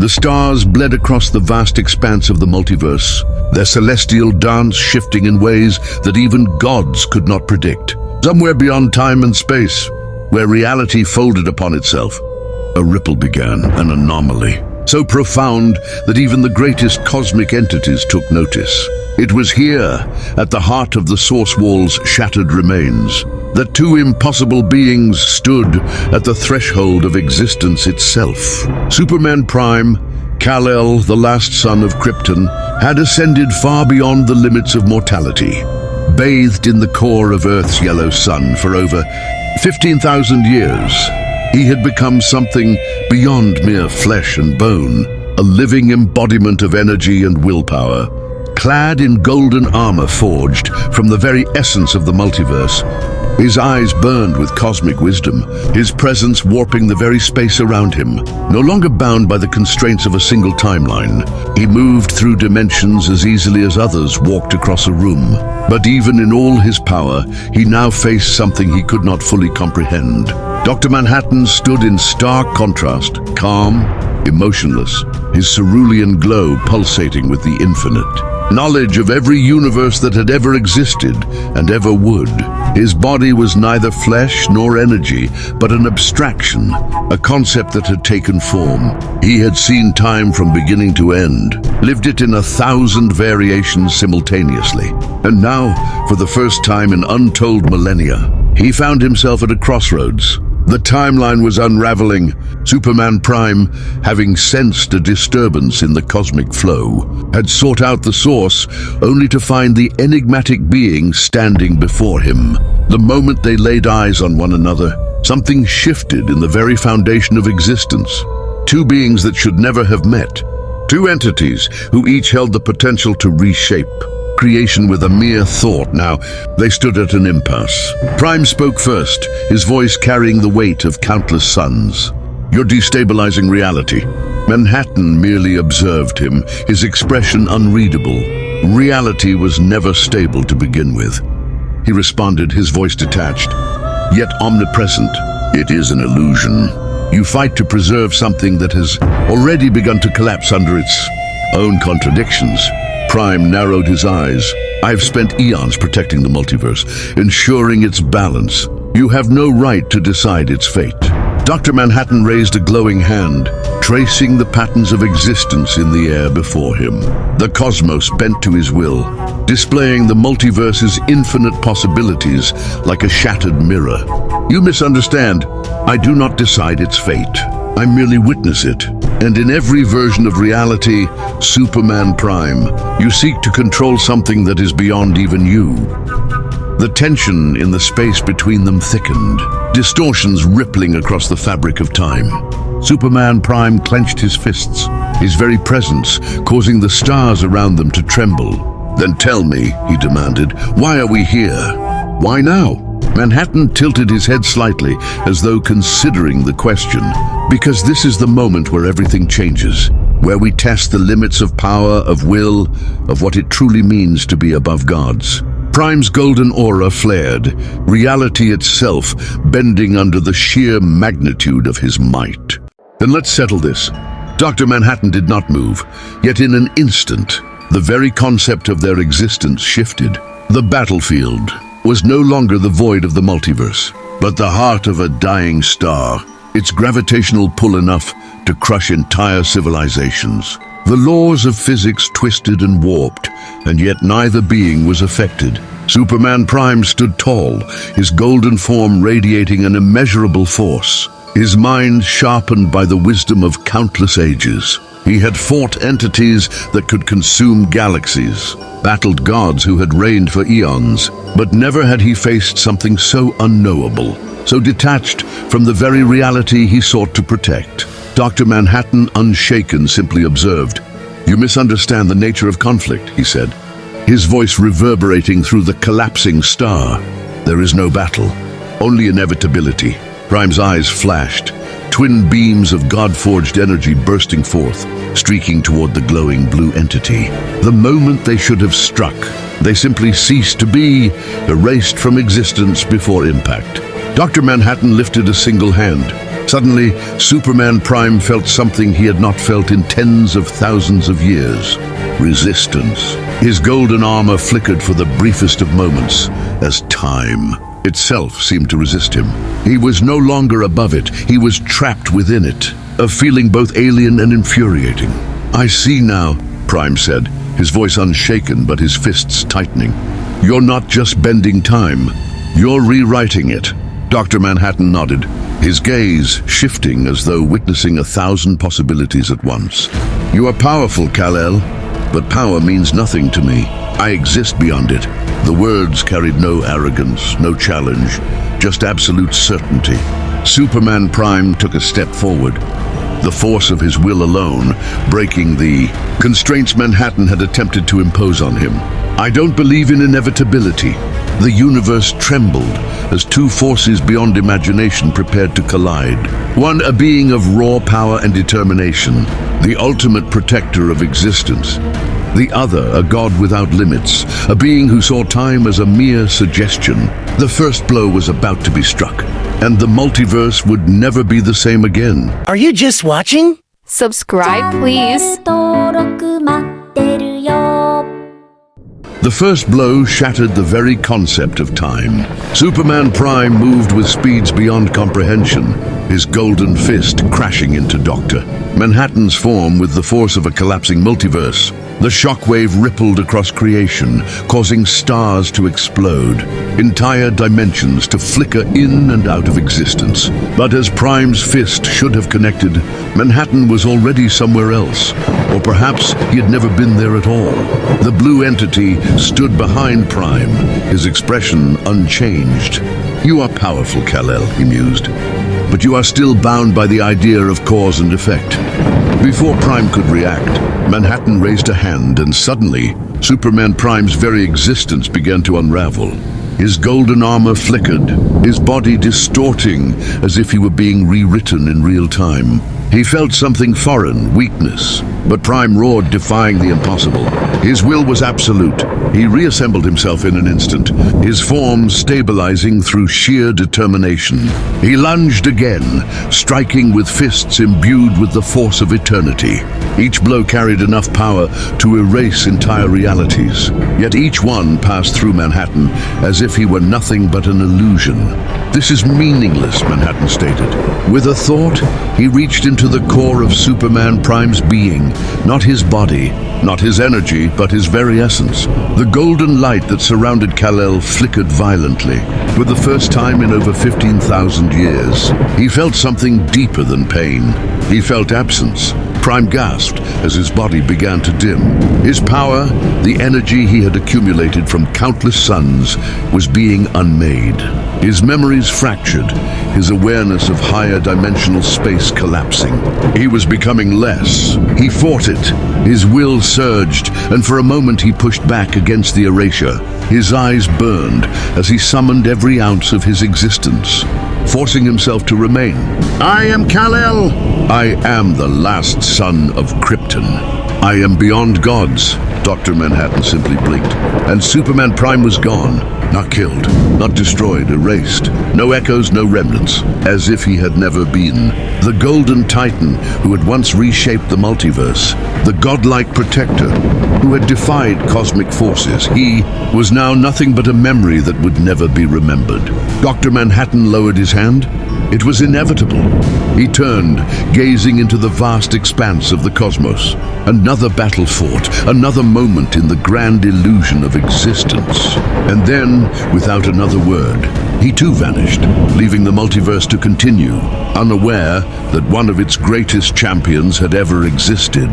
The stars bled across the vast expanse of the multiverse, their celestial dance shifting in ways that even gods could not predict. Somewhere beyond time and space, where reality folded upon itself, a ripple began, an anomaly, so profound that even the greatest cosmic entities took notice. It was here, at the heart of the Source Wall's shattered remains, that two impossible beings stood at the threshold of existence itself. Superman Prime, Kal-El, the last son of Krypton, had ascended far beyond the limits of mortality. Bathed in the core of Earth's yellow sun for over 15,000 years, he had become something beyond mere flesh and bone, a living embodiment of energy and willpower. Clad in golden armor forged from the very essence of the multiverse, his eyes burned with cosmic wisdom, his presence warping the very space around him. No longer bound by the constraints of a single timeline, he moved through dimensions as easily as others walked across a room. But even in all his power, he now faced something he could not fully comprehend. Dr. Manhattan stood in stark contrast, calm, emotionless, his cerulean glow pulsating with the infinite. Knowledge of every universe that had ever existed and ever would. His body was neither flesh nor energy, but an abstraction, a concept that had taken form. He had seen time from beginning to end, lived it in 1,000 variations simultaneously. And now, for the first time in untold millennia, he found himself at a crossroads. The timeline was unraveling, Superman Prime, having sensed a disturbance in the cosmic flow, had sought out the source only to find the enigmatic being standing before him. The moment they laid eyes on one another, something shifted in the very foundation of existence. Two beings that should never have met. Two entities who each held the potential to reshape creation with a mere thought. Now, they stood at an impasse. Prime spoke first, his voice carrying the weight of countless suns. "You're destabilizing reality." Manhattan merely observed him, his expression unreadable. Reality was never stable to begin with. He responded, his voice detached, yet omnipresent. "It is an illusion. You fight to preserve something that has already begun to collapse under its own contradictions." Prime narrowed his eyes. "I've spent eons protecting the multiverse, ensuring its balance. You have no right to decide its fate." Dr. Manhattan raised a glowing hand, tracing the patterns of existence in the air before him. The cosmos bent to his will, displaying the multiverse's infinite possibilities like a shattered mirror. "You misunderstand. I do not decide its fate. I merely witness it. And in every version of reality, Superman Prime, you seek to control something that is beyond even you." The tension in the space between them thickened, distortions rippling across the fabric of time. Superman Prime clenched his fists, his very presence causing the stars around them to tremble. "Then tell me," he demanded, "why are we here? Why now?" Manhattan tilted his head slightly, as though considering the question. "Because this is the moment where everything changes, where we test the limits of power, of will, of what it truly means to be above gods." Prime's golden aura flared, reality itself bending under the sheer magnitude of his might. "Then let's settle this." Dr. Manhattan did not move, yet in an instant, the very concept of their existence shifted. The battlefield was no longer the void of the multiverse, but the heart of a dying star, its gravitational pull enough to crush entire civilizations. The laws of physics twisted and warped, and yet neither being was affected. Superman Prime stood tall, his golden form radiating an immeasurable force, his mind sharpened by the wisdom of countless ages. He had fought entities that could consume galaxies, battled gods who had reigned for eons, but never had he faced something so unknowable, so detached from the very reality he sought to protect. Dr. Manhattan, unshaken, simply observed. "You misunderstand the nature of conflict," he said, his voice reverberating through the collapsing star. "There is no battle, only inevitability." Prime's eyes flashed, twin beams of God-forged energy bursting forth, streaking toward the glowing blue entity. The moment they should have struck, they simply ceased to be, erased from existence before impact. Dr. Manhattan lifted a single hand, Suddenly, Superman Prime felt something he had not felt in tens of thousands of years. Resistance. His golden armor flickered for the briefest of moments, as time itself seemed to resist him. He was no longer above it, he was trapped within it, a feeling both alien and infuriating. "I see now," Prime said, his voice unshaken but his fists tightening. "You're not just bending time, you're rewriting it." Dr. Manhattan nodded, his gaze shifting as though witnessing 1,000 possibilities at once. "You are powerful, Kal-El, but power means nothing to me. I exist beyond it." The words carried no arrogance, no challenge, just absolute certainty. Superman Prime took a step forward, the force of his will alone breaking the constraints Manhattan had attempted to impose on him. "I don't believe in inevitability." The universe trembled as two forces beyond imagination prepared to collide. One, a being of raw power and determination, the ultimate protector of existence. The other, a god without limits, a being who saw time as a mere suggestion. The first blow was about to be struck, and the multiverse would never be the same again. Are you just watching? Subscribe, please. The first blow shattered the very concept of time. Superman Prime moved with speeds beyond comprehension, his golden fist crashing into Dr. Manhattan's form with the force of a collapsing multiverse. The shockwave rippled across creation, causing stars to explode, entire dimensions to flicker in and out of existence. But as Prime's fist should have connected, Manhattan was already somewhere else, or perhaps he had never been there at all. The blue entity stood behind Prime, his expression unchanged. "You are powerful, Kal-El," he mused, "but you are still bound by the idea of cause and effect." Before Prime could react, Manhattan raised a hand, and suddenly, Superman Prime's very existence began to unravel. His golden armor flickered, his body distorting as if he were being rewritten in real time. He felt something foreign, weakness, but Prime roared, defying the impossible. His will was absolute. He reassembled himself in an instant, his form stabilizing through sheer determination. He lunged again, striking with fists imbued with the force of eternity. Each blow carried enough power to erase entire realities, yet each one passed through Manhattan as if he were nothing but an illusion. "This is meaningless," Manhattan stated. With a thought, he reached into the core of Superman Prime's being, not his body, not his energy, but his very essence. The golden light that surrounded Kal-El flickered violently. For the first time in over 15,000 years, he felt something deeper than pain. He felt absence. Prime gasped as his body began to dim. His power, the energy he had accumulated from countless suns, was being unmade. His memories fractured, his awareness of higher dimensional space collapsing. He was becoming less. He fought it. His will surged, and for a moment he pushed back against the erasure. His eyes burned as he summoned every ounce of his existence, forcing himself to remain. "I am Kal-El. I am the last son of Krypton. I am beyond gods." Dr. Manhattan simply blinked, and Superman Prime was gone. Not killed, not destroyed, erased. No echoes, no remnants, as if he had never been. The Golden Titan who had once reshaped the multiverse, the godlike protector who had defied cosmic forces, he was now nothing but a memory that would never be remembered. Dr. Manhattan lowered his hand. It was inevitable. He turned, gazing into the vast expanse of the cosmos. Another battle fought, another moment in the grand illusion of existence. And then, without another word, he too vanished, leaving the multiverse to continue, unaware that one of its greatest champions had ever existed.